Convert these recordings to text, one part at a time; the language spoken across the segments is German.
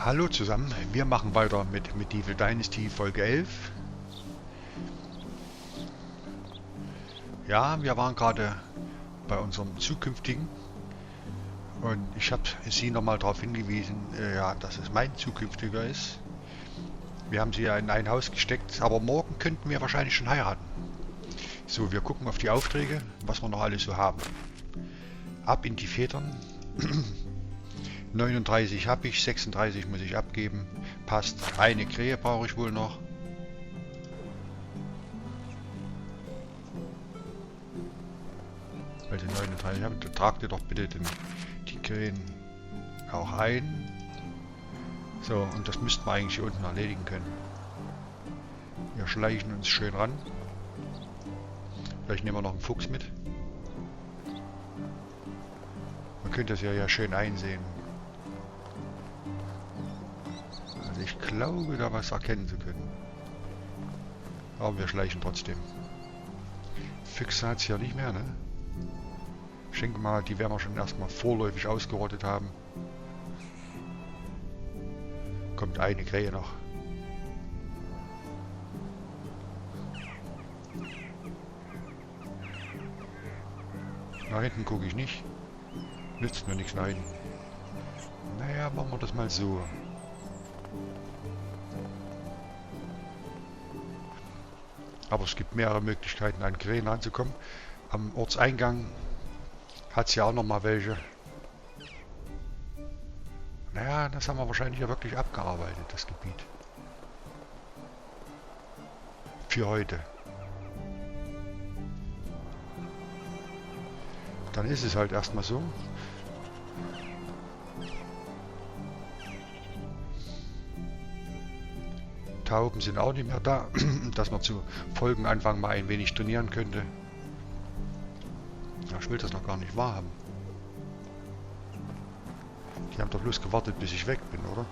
Hallo zusammen, wir machen weiter mit Medieval Dynasty Folge 11. Ja, wir waren gerade bei unserem zukünftigen und ich habe Sie nochmal darauf hingewiesen, ja, dass es mein zukünftiger ist. Wir haben sie ja in ein Haus gesteckt, aber morgen könnten wir wahrscheinlich schon heiraten. So, wir gucken auf die Aufträge, was wir noch alles so haben. Ab in die Federn. 39 habe ich, 36 muss ich abgeben. Passt. Eine Krähe brauche ich wohl noch. Weil die 39 habe, tragt ihr doch bitte die Krähen auch ein. So, und das müssten wir eigentlich hier unten erledigen können. Wir schleichen uns schön ran. Vielleicht nehmen wir noch einen Fuchs mit. Man könnte das ja schön einsehen. Also ich glaube, da was erkennen zu können. Aber wir schleichen trotzdem. Füchse hat es hier nicht mehr, ne? Ich denke mal, die werden wir schon erstmal vorläufig ausgerottet haben. Kommt eine Krähe noch. Nach hinten gucke ich nicht. Nützt mir nichts nach hinten. Naja, machen wir das mal so. Aber es gibt mehrere Möglichkeiten, an Krähen ranzukommen. Am Ortseingang hat es ja auch noch mal welche. Naja, das haben wir wahrscheinlich ja wirklich abgearbeitet, das Gebiet. Für heute. Dann ist es halt erstmal so. Tauben sind auch nicht mehr da, dass man zu Folgenanfang mal ein wenig trainieren könnte. Ja, ich will das noch gar nicht wahrhaben. Die haben doch bloß gewartet, bis ich weg bin, oder?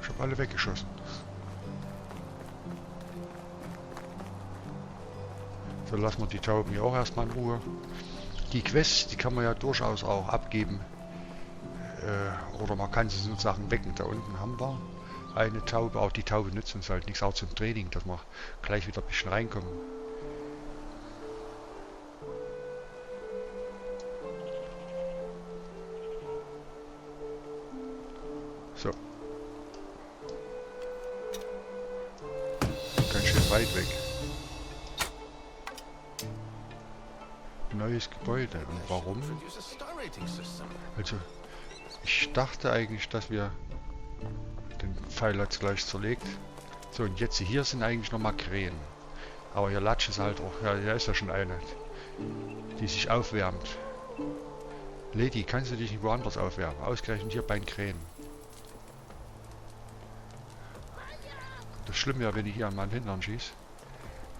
Ich habe alle weggeschossen. So, lassen wir die Tauben hier auch erstmal in Ruhe. Die Quests, die kann man ja durchaus auch abgeben. Oder man kann sie sozusagen wecken. Da unten haben wir eine Taube. Auch die Taube nützt uns halt nichts, auch zum Training, dass wir gleich wieder ein bisschen reinkommen. So. Ganz schön weit weg. Neues Gebäude. Und warum? Also, ich dachte eigentlich, dass wir den Pfeil hat's gleich zerlegt. So, und jetzt hier sind eigentlich nochmal Krähen. Aber hier latscht es halt auch. Ja, hier ist ja schon eine, die sich aufwärmt. Lady, kannst du dich nicht woanders aufwärmen? Ausgerechnet hier bei den Krähen. Das Schlimme wäre, wenn ich hier an meinen Hintern schieße,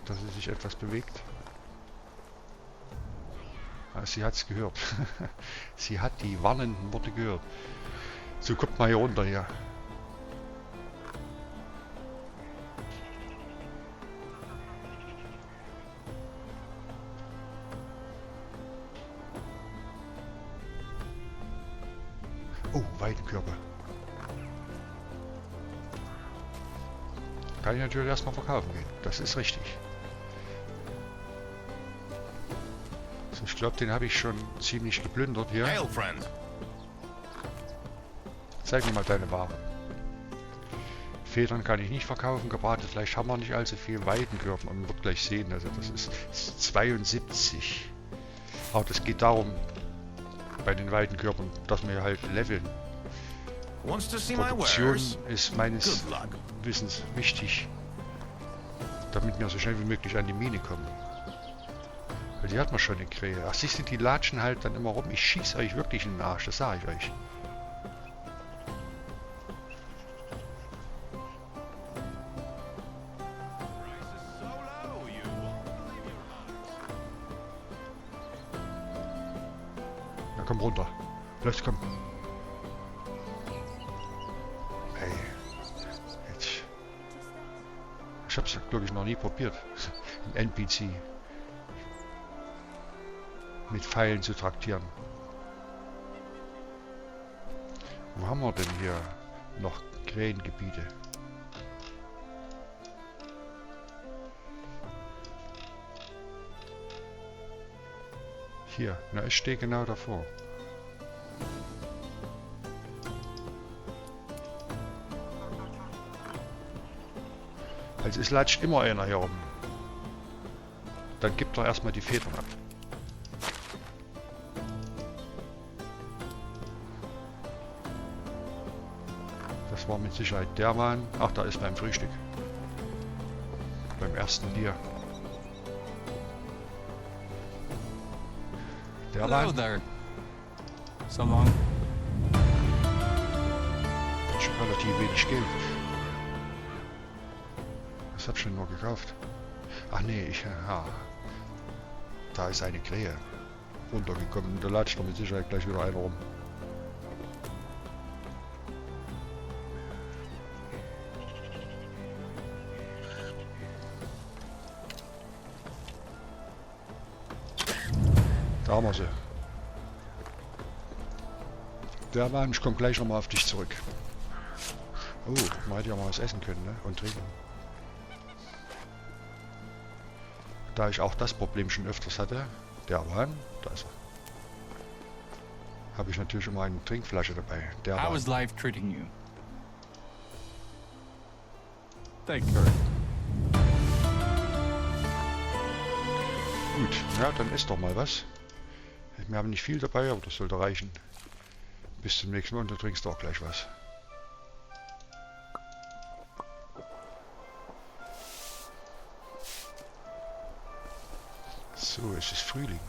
dass sie sich etwas bewegt. Sie hat es gehört. Sie hat die warnenden Worte gehört. So, kommt mal hier runter hier. Oh, Weidenkörper. Kann ich natürlich erstmal verkaufen gehen. Das ist richtig. Ich glaube, den habe ich schon ziemlich geplündert hier. Zeig mir mal deine Ware. Federn kann ich nicht verkaufen, gebratenes Fleisch haben wir nicht allzu viel. Weidenkörper, man wird gleich sehen, also das ist 72. Aber das geht darum, bei den Weidenkörpern, dass wir halt leveln. Produktion ist meines Wissens wichtig, damit wir so schnell wie möglich an die Mine kommen. Weil die hat man schon eine Krähe. Ach, siehst du, die latschen halt dann immer rum. Ich schieße euch wirklich in den Arsch, das sage ich euch. Na komm runter. Los, komm. Hey. Jetzt. Ich hab's, glaube ich, noch nie probiert. Ein NPC. mit Pfeilen zu traktieren. Wo haben wir denn hier noch Krähengebiete? Hier, na, ich stehe genau davor. Also es latscht immer einer hier rum. Dann gibt er erstmal die Federn ab. Das war mit Sicherheit der Mann. Ach, da ist beim Frühstück. Beim ersten Bier. Der Hello Mann. there. So long. Hat schon relativ wenig Geld. Was hab ich denn nur gekauft? Ach nee, ja. Da ist eine Krähe runtergekommen. Da latscht doch mit Sicherheit gleich wieder einer rum. Da haben wir sie. Der Mann, ich komme gleich nochmal auf dich zurück. Oh, man hätte ja mal was essen können, ne? Und trinken. Da ich auch das Problem schon öfters hatte, der Mann, da ist er. Habe ich natürlich immer eine Trinkflasche dabei. Der How Mann. is life treating you? Take care. Gut, ja, dann isst doch mal was. Wir haben nicht viel dabei, aber das sollte reichen. Bis zum nächsten Mal und du trinkst auch gleich was. So, es ist Frühling.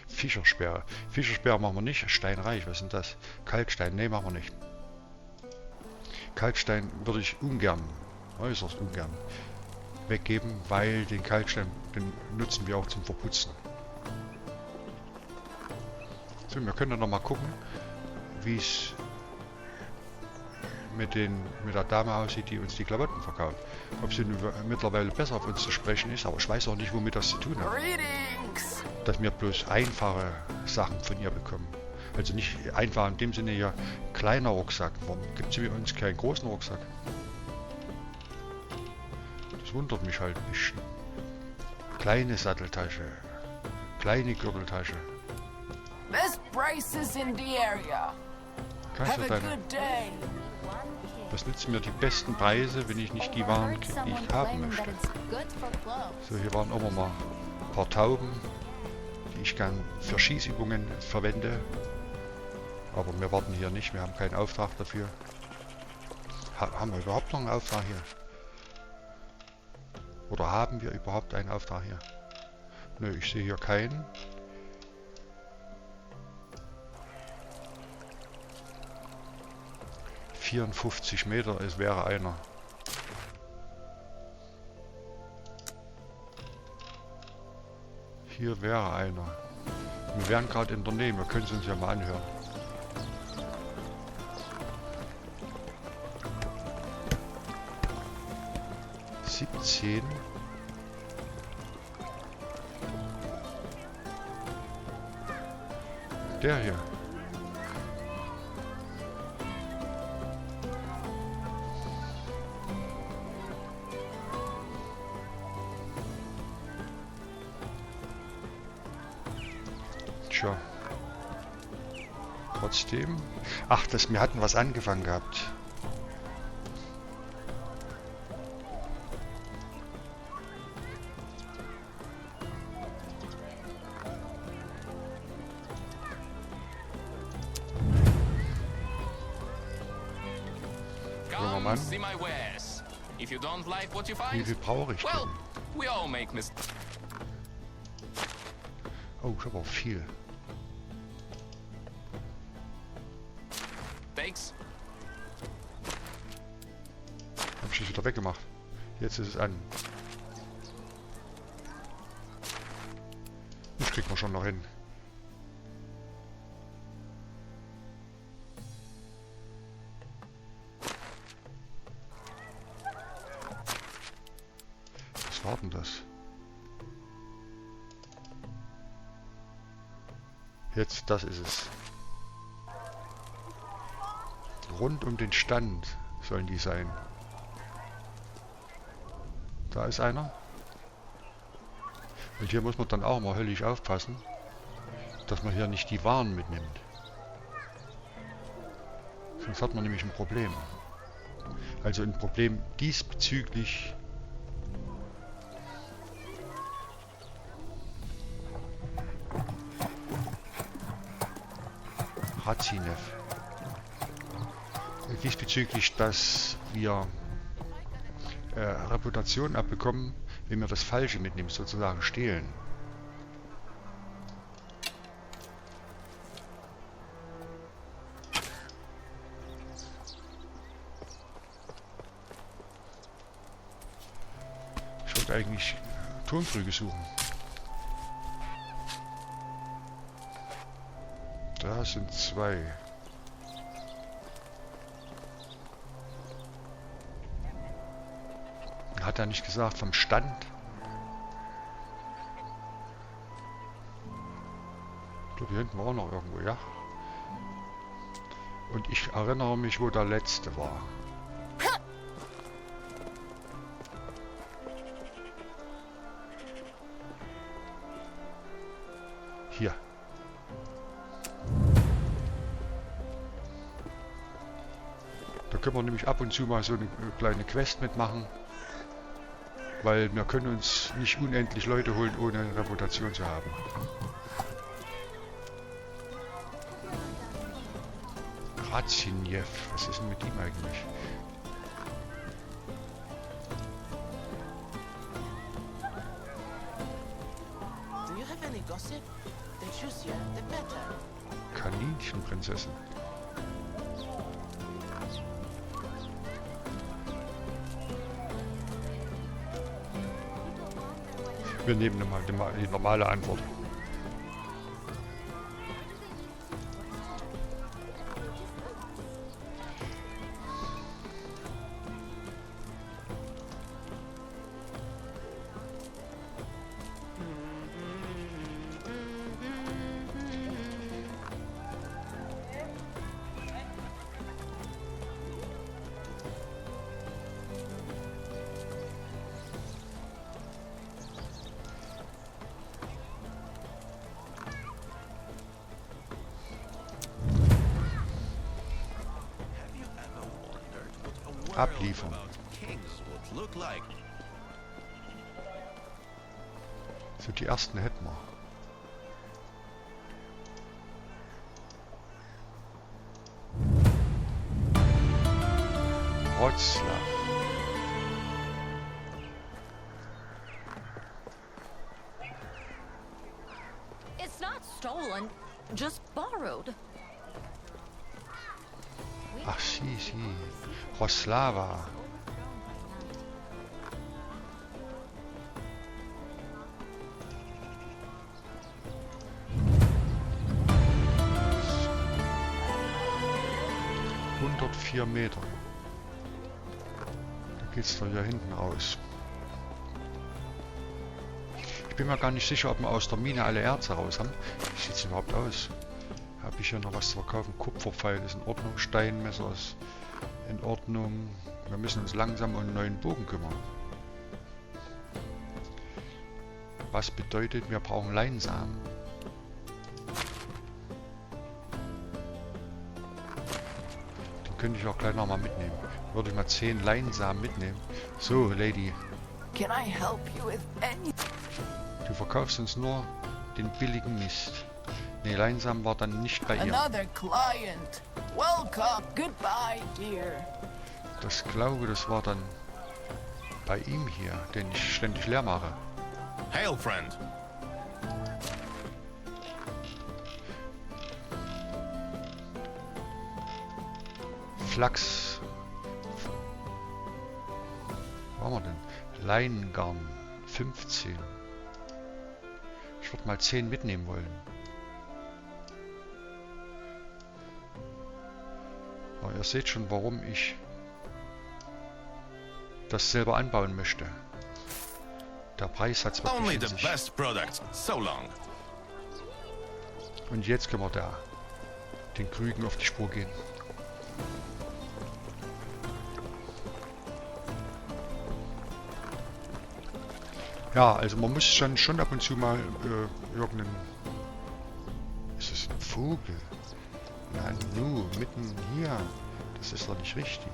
Fischersperre. Fischersperre machen wir nicht. Steinreich, was ist denn das? Kalkstein, nee, machen wir nicht. Kalkstein würde ich ungern, äußerst ungern, weggeben, weil den Kalkstein, den nutzen wir auch zum Verputzen. So, wir können dann noch mal gucken, wie es mit der Dame aussieht, die uns die Klamotten verkauft. Ob sie mittlerweile besser auf uns zu sprechen ist, aber ich weiß auch nicht, womit das zu tun hat. Dass wir bloß einfache Sachen von ihr bekommen. Also nicht einfach in dem Sinne ja kleiner Rucksack. Warum gibt sie uns keinen großen Rucksack? Das wundert mich halt ein bisschen. Kleine Satteltasche, kleine Gürteltasche. This brace is in the area. Kannst Have du a deine, good day. was nützen mir die besten Preise, wenn ich nicht die Waren kriege, die ich haben möchte? So, hier waren immer mal ein paar Tauben, die ich gern für Schießübungen verwende. Aber wir warten hier nicht, wir haben keinen Auftrag dafür. Haben wir überhaupt noch einen Auftrag hier? Oder haben wir überhaupt einen Auftrag hier? Nö, ich sehe hier keinen. ...54 Meter, es wäre einer. Hier wäre einer. Wir wären gerade in der Nähe, wir können es uns ja mal anhören. ...17... Der hier. Tja. Trotzdem. Ach, wir hatten was angefangen gehabt. Come see my wares. If you don't like what you Wie find, viel brauche ich well, denn? we all make mistakes. Oh, ich habe auch viel. Hab ich das wieder weggemacht. Jetzt ist es an. Das kriegen wir schon noch hin. Jetzt, das ist es. Rund um den Stand sollen die sein. Da ist einer. Und hier muss man dann auch mal höllisch aufpassen, dass man hier nicht die Waren mitnimmt. Sonst hat man nämlich ein Problem. Also ein Problem diesbezüglich. Razinev. Diesbezüglich, dass wir Reputation abbekommen, wenn wir das Falsche mitnehmen, sozusagen stehlen. Ich wollte eigentlich Tonkrüge suchen. Da sind zwei. Hat er nicht gesagt vom Stand? Ich glaube, hier hinten war auch noch irgendwo, ja. Und ich erinnere mich, wo der letzte war. Hier. Da können wir nämlich ab und zu mal so eine kleine Quest mitmachen. Weil wir können uns nicht unendlich Leute holen, ohne eine Reputation zu haben. Razinev, was ist denn mit ihm eigentlich? Do you have any gossip? The juicier, the better. Kaninchenprinzessin. Wir nehmen mal die normale Antwort. Abliefern. So, die ersten hätten wir. Wroclaw. It's not stolen, just borrowed. Ach, sie. Wroclaw. ...104 Meter. Da geht's doch hier hinten raus. Ich bin mir gar nicht sicher, ob wir aus der Mine alle Erze raus haben. Wie sieht's überhaupt aus? Habe ich hier noch was zu verkaufen? Kupferpfeil ist in Ordnung, Steinmesser ist in Ordnung. Wir müssen uns langsam um einen neuen Bogen kümmern. Was bedeutet, wir brauchen Leinsamen. Den könnte ich auch gleich nochmal mitnehmen. Würde ich mal 10 Leinsamen mitnehmen. So, Lady. Can I help you with any? Du verkaufst uns nur den billigen Mist. Nee, Leinsamen war dann nicht bei ihr. Another client. Welcome. Goodbye, dear. Das glaube, das war dann bei ihm hier, den ich ständig leer mache. Hail, friend. Flachs. Was haben wir denn? Leingarn. 15. Ich würde mal 10 mitnehmen wollen. Aber ihr seht schon, warum ich das selber anbauen möchte. Der Preis hat zwar Only the sich best products. So long. Und jetzt können wir da den Krügen auf die Spur gehen. Ja, also man muss schon ab und zu mal irgendeinen... Ist es ein Vogel? Na nu, mitten hier. Das ist doch nicht richtig.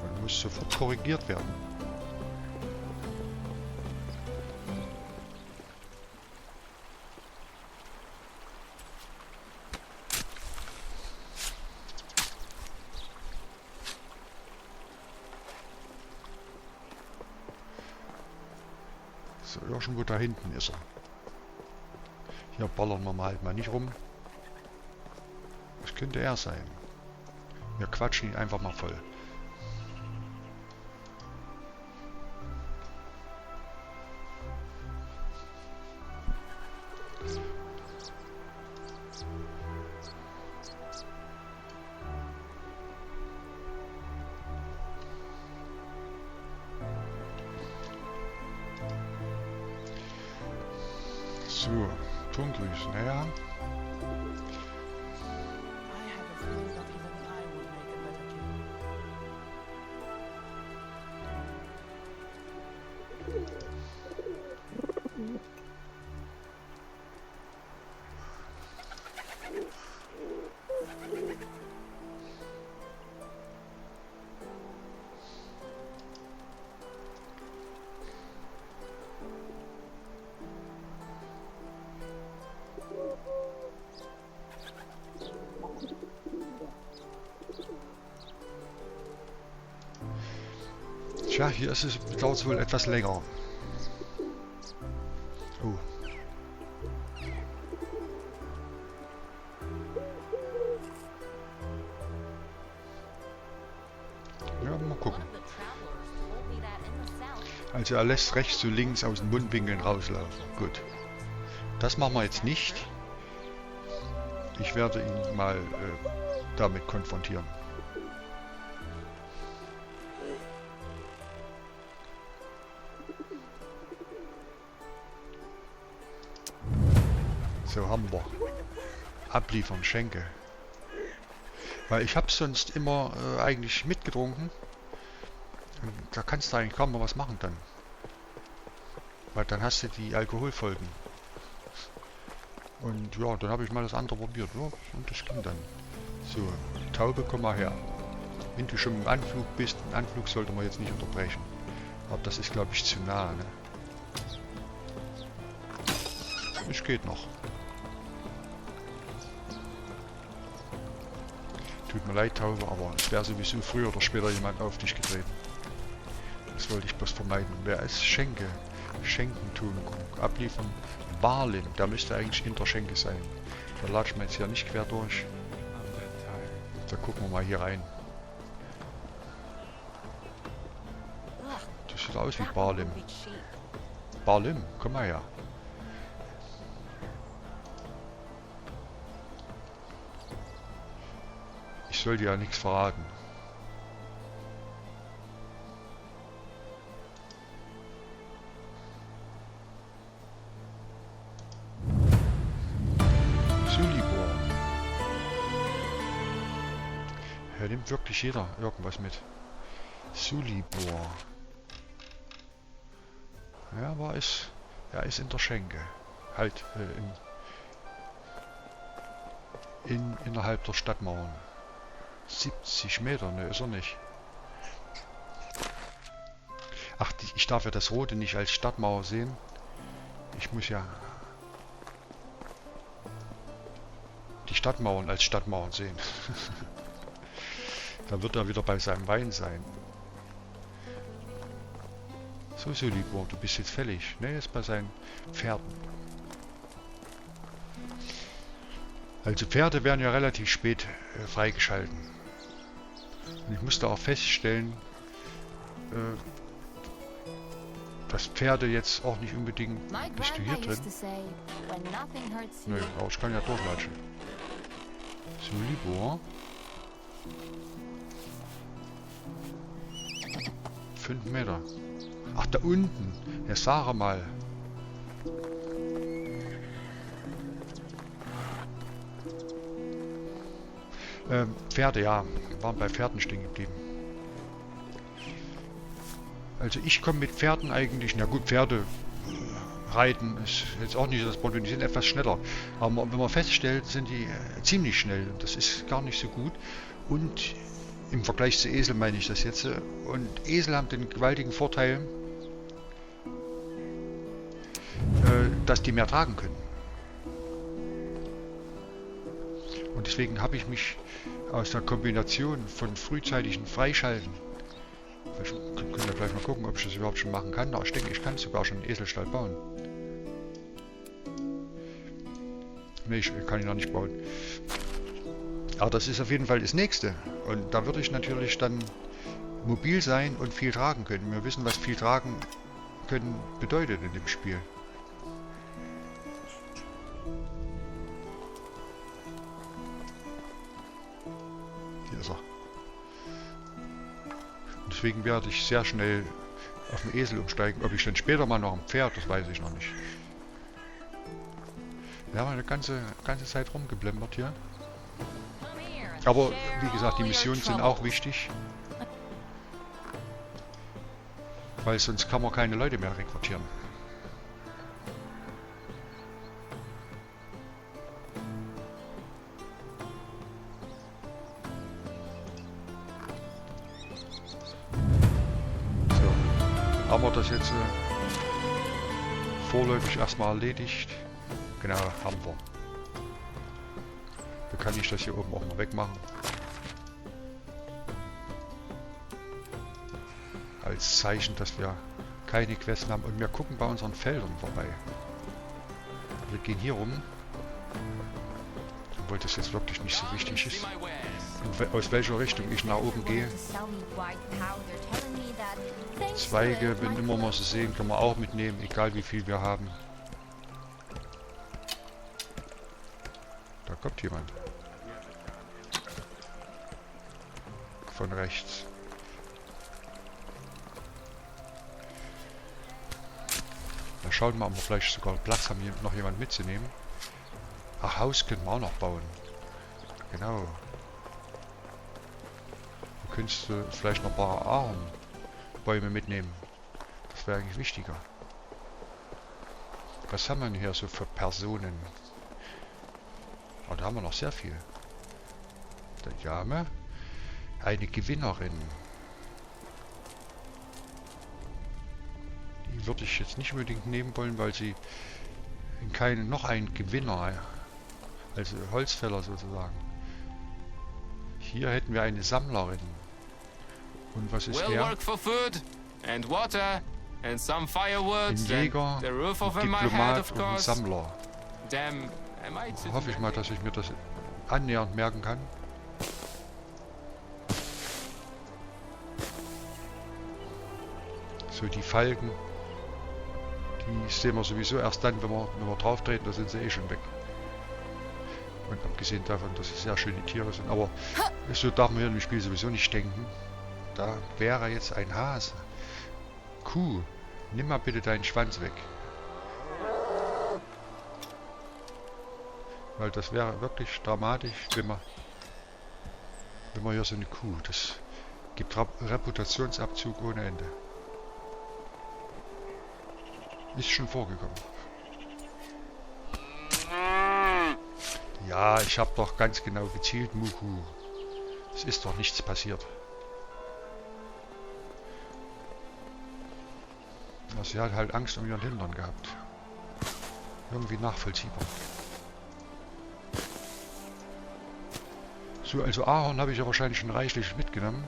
Man muss sofort korrigiert werden. So, irgendwo da hinten ist er. Hier ballern wir halt mal nicht rum. Das könnte er sein. Wir quatschen ihn einfach mal voll. So, Tongrüß, naja. I have a feeling that even I would make a better king. Tja, hier ist es, dauert es wohl etwas länger. Oh. Ja, mal gucken. Also er lässt rechts zu links aus den Mundwinkeln rauslaufen. Gut. Das machen wir jetzt nicht. Ich werde ihn mal damit konfrontieren. So, haben wir. Abliefern, Schenke. Weil ich habe sonst immer eigentlich mitgetrunken. Und da kannst du eigentlich kaum mal was machen dann. Weil dann hast du die Alkoholfolgen. Und ja, dann habe ich mal das andere probiert. Ja, und das ging dann. So, Taube, komm mal her. Wenn du schon im Anflug bist, den Anflug sollte man jetzt nicht unterbrechen. Aber das ist, glaube ich, zu nah, ne? Es geht noch. Tut mir leid, Taube, aber es wäre sowieso früher oder später jemand auf dich getreten. Das wollte ich bloß vermeiden. Wer ist Schenke? Schenkentum. Abliefern. Barlim. Der müsste eigentlich hinter Schenke sein. Da latschen wir jetzt hier nicht quer durch. Da gucken wir mal hier rein. Das sieht aus wie Barlim. Barlim, komm mal her. Ich soll dir ja nichts verraten. Sulibor. Ja, nimmt wirklich jeder irgendwas mit. Sulibor. Ja, aber er ist in der Schenke. Halt innerhalb der Stadtmauern. 70 Meter, ne, ist er nicht. Ach, ich darf ja das Rote nicht als Stadtmauer sehen. Ich muss ja die Stadtmauern als Stadtmauern sehen. Dann wird er wieder bei seinem Wein sein. So, Sulibor, du bist jetzt fällig. Ne, ist bei seinen Pferden. Also Pferde werden ja relativ spät freigeschalten. Und ich musste auch feststellen, dass Pferde jetzt auch nicht unbedingt... Bist du hier drin? Nö, aber ich kann ja durchlatschen. Sulibor. 5 Meter. Ach, da unten. Ja, sag mal. Pferde, ja. Wir waren bei Pferden stehen geblieben. Also ich komme mit Pferden eigentlich, na gut, Pferde reiten ist jetzt auch nicht das Problem, die sind etwas schneller. Aber wenn man feststellt, sind die ziemlich schnell. Und das ist gar nicht so gut. Und im Vergleich zu Esel meine ich das jetzt. Und Esel haben den gewaltigen Vorteil, dass die mehr tragen können. Und deswegen habe ich mich aus der Kombination von frühzeitigen Freischalten, können wir gleich mal gucken, ob ich das überhaupt schon machen kann. Aber ich denke, ich kann sogar schon einen Eselstall bauen. Ne, ich kann ihn noch nicht bauen. Aber das ist auf jeden Fall das Nächste. Und da würde ich natürlich dann mobil sein und viel tragen können. Wir wissen, was viel tragen können bedeutet in dem Spiel. Hier ist er. Und deswegen werde ich sehr schnell auf den Esel umsteigen. Ob ich dann später mal noch ein Pferd, das weiß ich noch nicht. Wir haben eine ganze Zeit rumgeblempert hier. Aber wie gesagt, die Missionen sind auch wichtig. Weil sonst kann man keine Leute mehr rekrutieren. So, haben wir das jetzt vorläufig erstmal erledigt. Genau, haben wir. Da kann ich das hier oben auch mal wegmachen. Als Zeichen, dass wir keine Quests haben. Und wir gucken bei unseren Feldern vorbei. Wir gehen hier rum. Obwohl das jetzt wirklich nicht so wichtig ist. Und aus welcher Richtung ich nach oben gehe. Zweige, wenn immer wir sie sehen, können wir auch mitnehmen, egal wie viel wir haben. Da kommt jemand. Von rechts. Da schauen wir mal, ob wir vielleicht sogar Platz haben, noch jemand mitzunehmen. Ach, Haus können wir auch noch bauen. Genau. Du könntest vielleicht noch ein paar Ahornbäume mitnehmen. Das wäre eigentlich wichtiger. Was haben wir denn hier so für Personen? Oh, da haben wir noch sehr viel. Da haben wir eine Gewinnerin. Die würde ich jetzt nicht unbedingt nehmen wollen, weil sie noch einen Gewinner, also Holzfäller sozusagen. Hier hätten wir eine Sammlerin. Und was ist der? Ein Jäger, ein Diplomat und ein Sammler. Hoffe ich mal, dass ich mir das annähernd merken kann. So, die Falken, die sehen wir sowieso erst dann, wenn wir drauf treten, da sind sie eh schon weg. Und abgesehen davon, dass es sehr schöne Tiere sind. Aber so darf man hier im Spiel sowieso nicht denken. Da wäre jetzt ein Hase. Kuh, nimm mal bitte deinen Schwanz weg. Weil das wäre wirklich dramatisch, wenn man hier so eine Kuh, das gibt Reputationsabzug ohne Ende. Ist schon vorgekommen. Ja, ich habe doch ganz genau gezielt, Muku. Es ist doch nichts passiert. Also sie hat halt Angst um ihren Hintern gehabt. Irgendwie nachvollziehbar. So, also Ahorn habe ich ja wahrscheinlich schon reichlich mitgenommen.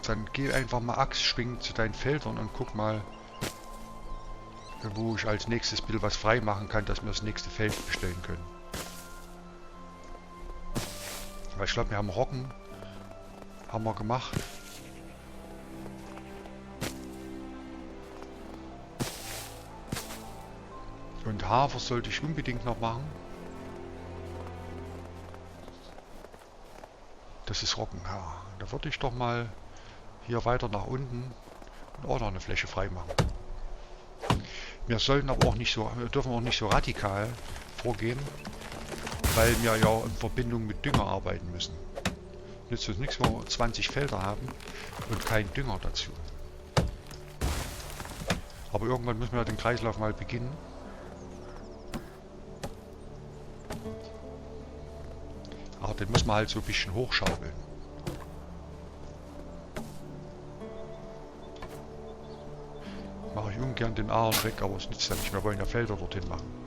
Dann geh einfach mal Axt schwingen zu deinen Feldern und guck mal, wo ich als nächstes Bild was frei machen kann, dass wir das nächste Feld bestellen können. Weil ich glaube, wir haben Roggen, haben wir gemacht. Und Hafer sollte ich unbedingt noch machen. Das ist Roggen, ja. Da würde ich doch mal hier weiter nach unten und auch noch eine Fläche frei machen. Wir sollten aber auch nicht so, wir dürfen auch nicht so radikal vorgehen. weil wir ja in Verbindung mit Dünger arbeiten müssen. Nützt uns nichts, wenn wir 20 Felder haben und kein Dünger dazu. Aber irgendwann müssen wir den Kreislauf mal beginnen. Aber den muss man halt so ein bisschen hochschaukeln. Mache ich ungern den Ahorn weg, aber es nützt ja nicht. Wir wollen ja Felder dorthin machen.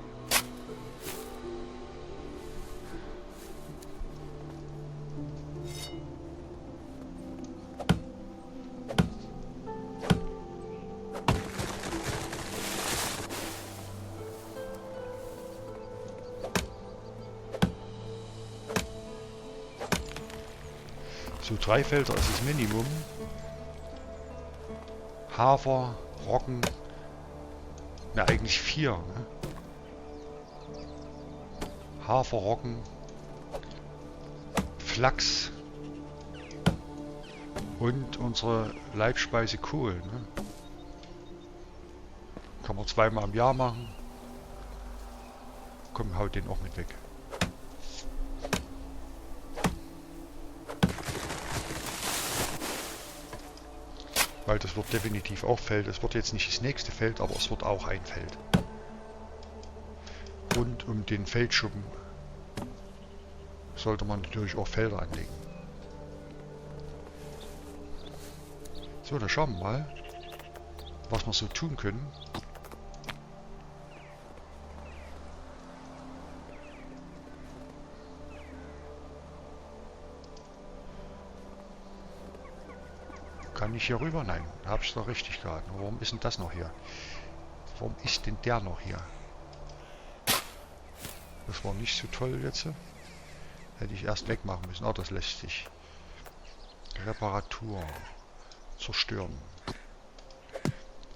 So 3 Felder ist das Minimum. Hafer, Roggen, na eigentlich 4. Ne? Hafer, Roggen, Flachs und unsere Leibspeise Kohl. Ne? Kann man 2-mal im Jahr machen. Komm, haut den auch mit weg. Weil das wird definitiv auch Feld. Es wird jetzt nicht das nächste Feld, aber es wird auch ein Feld. Und um den Feldschuppen sollte man natürlich auch Felder anlegen. So, dann schauen wir mal, was wir so tun können. Kann ich hier rüber? Nein, habe ich doch richtig geraten. Warum ist denn das noch hier? Warum ist denn der noch hier? Das war nicht so toll jetzt. Hätte ich erst wegmachen müssen. Oh, das lässt sich. Reparatur. Zerstören.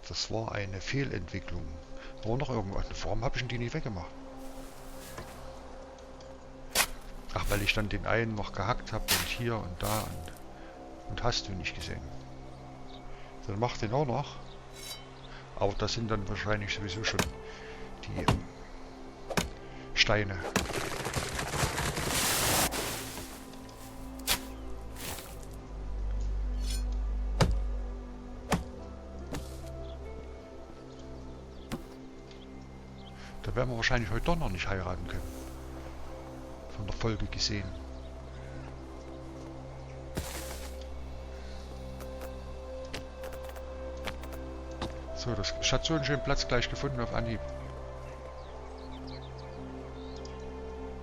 Das war eine Fehlentwicklung. War noch irgendwas? Warum habe ich denn die nicht weggemacht? Ach, weil ich dann den einen noch gehackt habe und hier und da und hast du nicht gesehen. Dann macht den auch noch. Aber das sind dann wahrscheinlich sowieso schon die Steine. Da werden wir wahrscheinlich heute doch noch nicht heiraten können. Von der Folge gesehen. So, ich hatte so einen schönen Platz gleich gefunden auf Anhieb.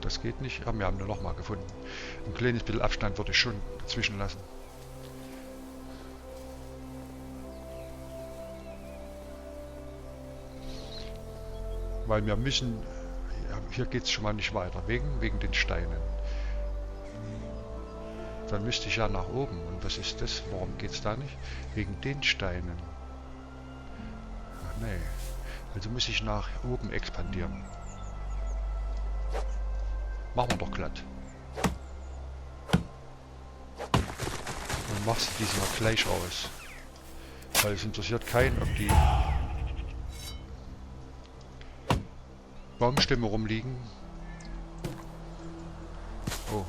Das geht nicht. Aber wir haben nur noch mal gefunden. Ein kleines bisschen Abstand würde ich schon dazwischen lassen. Weil wir müssen... Ja, hier geht es schon mal nicht weiter. Wegen den Steinen. Dann müsste ich ja nach oben. Und was ist das? Warum geht es da nicht? Wegen den Steinen. Nee, also muss ich nach oben expandieren. Machen wir doch glatt. Dann machst du diesmal gleich aus. Weil es interessiert keinen, ob die Baumstämme rumliegen. Oh,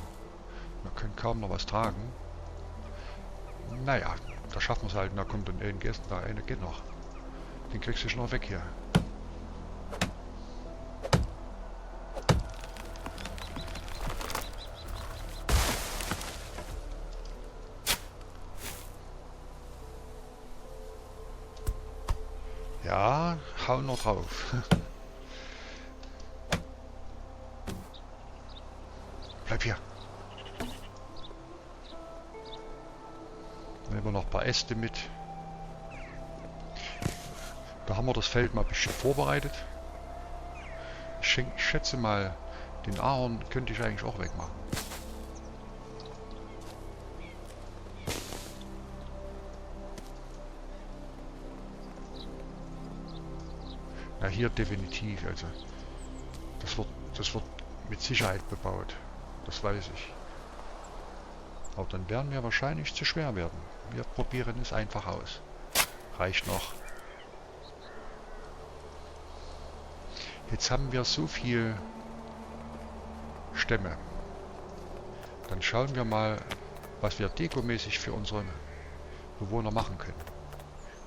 wir können kaum noch was tragen. Naja, da schaffen wir es halt. Da kommt dann ein Gäste, da eine geht noch. Den kriegst du schon noch weg hier. Ja, hau noch drauf. Bleib hier. Nehmen wir noch ein paar Äste mit. Da haben wir das Feld mal ein bisschen vorbereitet. Ich schätze mal, den Ahorn könnte ich eigentlich auch wegmachen. Ja, hier definitiv. Also das wird mit Sicherheit bebaut. Das weiß ich. Aber dann werden wir wahrscheinlich zu schwer werden. Wir probieren es einfach aus. Reicht noch. Jetzt haben wir so viel Stämme. Dann schauen wir mal, was wir dekomäßig für unsere Bewohner machen können.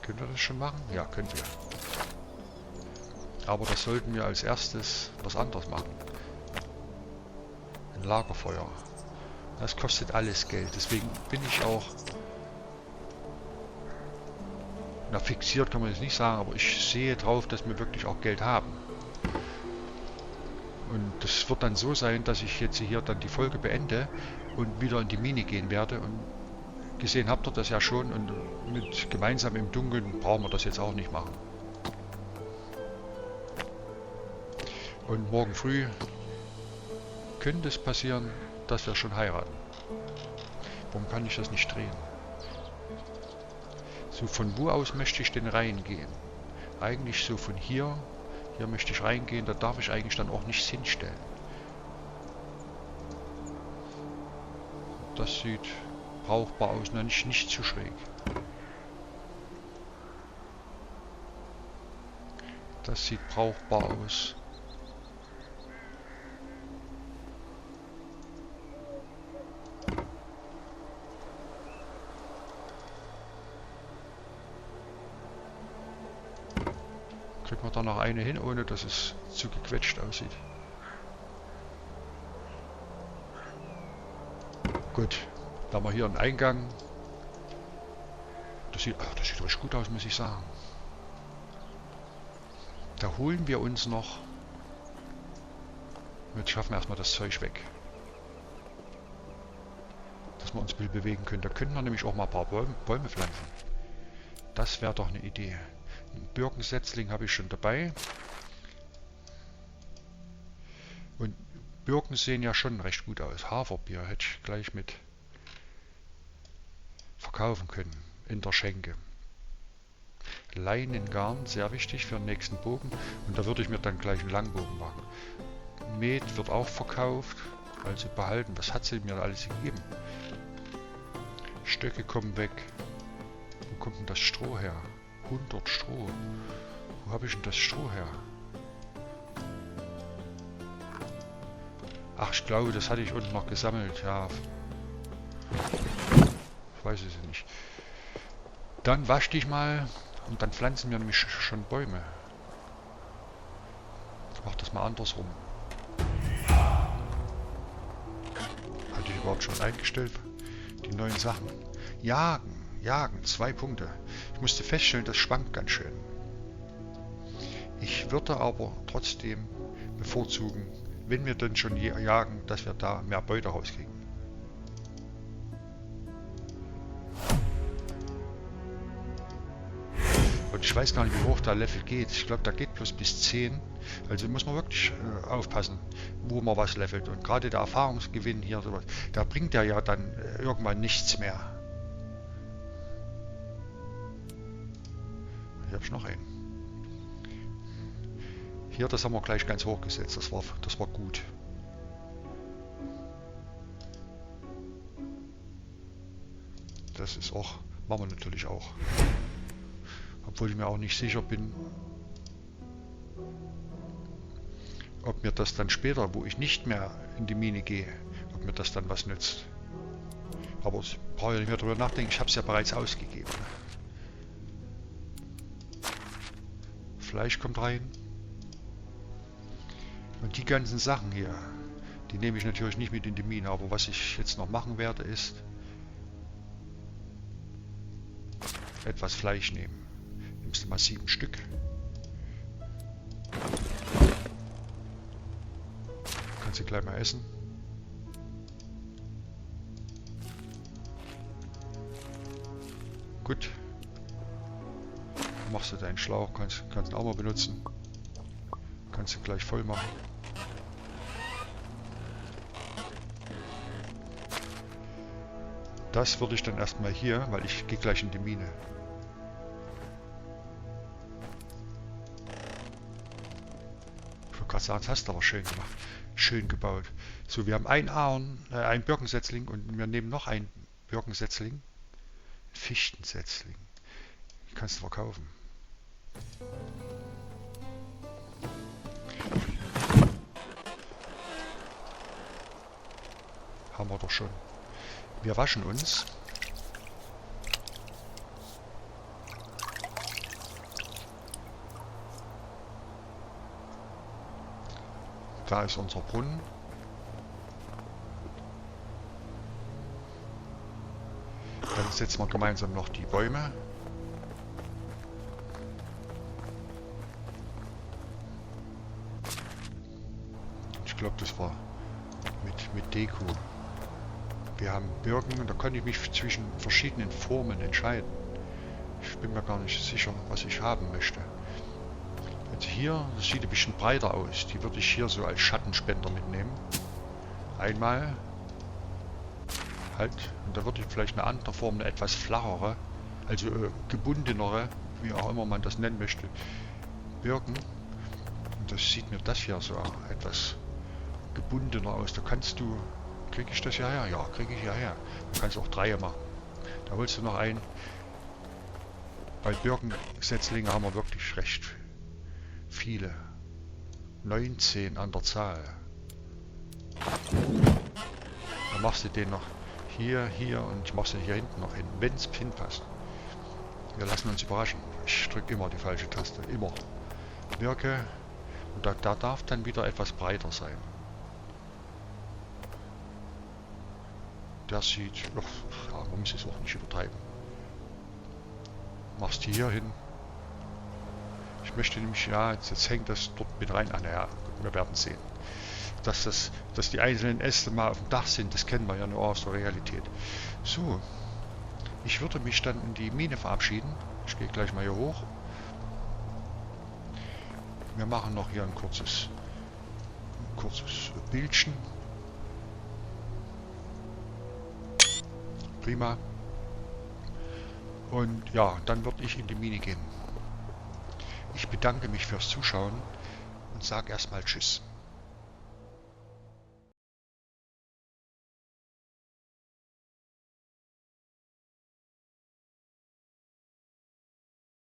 Können wir das schon machen? Ja, können wir. Aber das sollten wir als erstes was anderes machen. Ein Lagerfeuer. Das kostet alles Geld. Deswegen bin ich auch... Na, fixiert kann man jetzt nicht sagen, aber ich sehe drauf, dass wir wirklich auch Geld haben. Und das wird dann so sein, dass ich jetzt hier dann die Folge beende und wieder in die Mine gehen werde. Und gesehen habt ihr das ja schon, und mit gemeinsam im Dunkeln brauchen wir das jetzt auch nicht machen. Und morgen früh könnte es passieren, dass wir schon heiraten. Warum kann ich das nicht drehen? So, von wo aus möchte ich denn reingehen? Eigentlich so von hier. Hier möchte ich reingehen, da darf ich eigentlich dann auch nichts hinstellen. Das sieht brauchbar aus, noch nicht zu schräg. Das sieht brauchbar aus. Kriegt man da noch eine hin, ohne dass es zu gequetscht aussieht. Gut, da haben wir hier einen Eingang. Das sieht richtig gut aus, muss ich sagen. Da holen wir uns noch... Jetzt schaffen wir erstmal das Zeug weg. Dass wir uns ein bisschen bewegen können. Da könnten wir nämlich auch mal ein paar Bäume pflanzen. Das wäre doch eine Idee. Ein Birkensetzling habe ich schon dabei. Und Birken sehen ja schon recht gut aus. Haferbier hätte ich gleich mit verkaufen können in der Schenke. Leinengarn, sehr wichtig für den nächsten Bogen. Und da würde ich mir dann gleich einen Langbogen machen. Met wird auch verkauft. Also behalten. Was hat sie mir alles gegeben? Stöcke kommen weg. Wo kommt denn das Stroh her? 100 Stroh. Wo habe ich denn das Stroh her? Ach, ich glaube, das hatte ich unten noch gesammelt. Ja. Ich weiß es nicht. Dann wasch dich mal und dann pflanzen wir nämlich schon Bäume. Ich mach das mal andersrum. Hatte ich überhaupt schon eingestellt? Die neuen Sachen. Jagen. Jagen, 2 Punkte. Ich musste feststellen, das schwankt ganz schön. Ich würde aber trotzdem bevorzugen, wenn wir denn schon jagen, dass wir da mehr Beute rauskriegen. Und ich weiß gar nicht, wie hoch der Level geht. Ich glaube, da geht bloß bis 10. Also muss man wirklich aufpassen, wo man was levelt. Und gerade der Erfahrungsgewinn hier, sowas, da bringt ja dann irgendwann nichts mehr. Hier habe ich noch einen. Hier, das haben wir gleich ganz hoch gesetzt. Das war gut. Das ist auch, machen wir natürlich auch. Obwohl ich mir auch nicht sicher bin, ob mir das dann später, wo ich nicht mehr in die Mine gehe, ob mir das dann was nützt. Aber ich brauche ja nicht mehr drüber nachdenken, ich habe es ja bereits ausgegeben. Fleisch kommt rein. Und die ganzen Sachen hier, die nehme ich natürlich nicht mit in die Mine. Aber was ich jetzt noch machen werde, ist etwas Fleisch nehmen. Nimmst du mal 7 Stück. Kannst du gleich mal essen. Gut. Machst du deinen Schlauch, kannst ihn auch mal benutzen. Kannst du gleich voll machen. Das würde ich dann erstmal hier, weil ich gehe gleich in die Mine. Ich wollte gerade sagen, das hast du aber schön gemacht. Schön gebaut. So, wir haben ein Birkensetzling und wir nehmen noch einen Birkensetzling. Fichtensetzling. Die kannst du verkaufen. haben wir doch schon. Wir waschen uns. Da ist unser Brunnen. Dann setzen wir gemeinsam noch die Bäume. Ich glaube, das war mit Deko. Wir haben Birken, da kann ich mich zwischen verschiedenen Formen entscheiden. Ich bin mir gar nicht sicher, was ich haben möchte. Jetzt hier, das sieht ein bisschen breiter aus. Die würde ich hier so als Schattenspender mitnehmen. Einmal. Halt. Und da würde ich vielleicht eine andere Form, eine etwas flachere, also gebundenere, wie auch immer man das nennen möchte, Birken. Und das sieht mir das hier so etwas gebundener aus. Da kannst du... Kriege ich das hierher? Ja, kriege ich hierher. Du kannst auch 3 machen. Da holst du noch ein. Bei Birkensetzlingen haben wir wirklich recht viele. 19 an der Zahl. Dann machst du den noch hier und ich machst den hier hinten noch hin, wenn es hinpasst. Wir lassen uns überraschen. Ich drücke immer die falsche Taste. Immer. Birke. Und da darf dann wieder etwas breiter sein. Der sieht, ja, man muss es auch nicht übertreiben. Machst du hier hin. Ich möchte nämlich, ja, jetzt hängt das dort mit rein. Ah, naja, wir werden sehen. Dass die einzelnen Äste mal auf dem Dach sind, das kennen wir ja nur aus der Realität. So, ich würde mich dann in die Mine verabschieden. Ich gehe gleich mal hier hoch. Wir machen noch hier ein kurzes Bildchen. Prima. Und ja, dann würde ich in die Mine gehen. Ich bedanke mich fürs Zuschauen und sage erstmal Tschüss.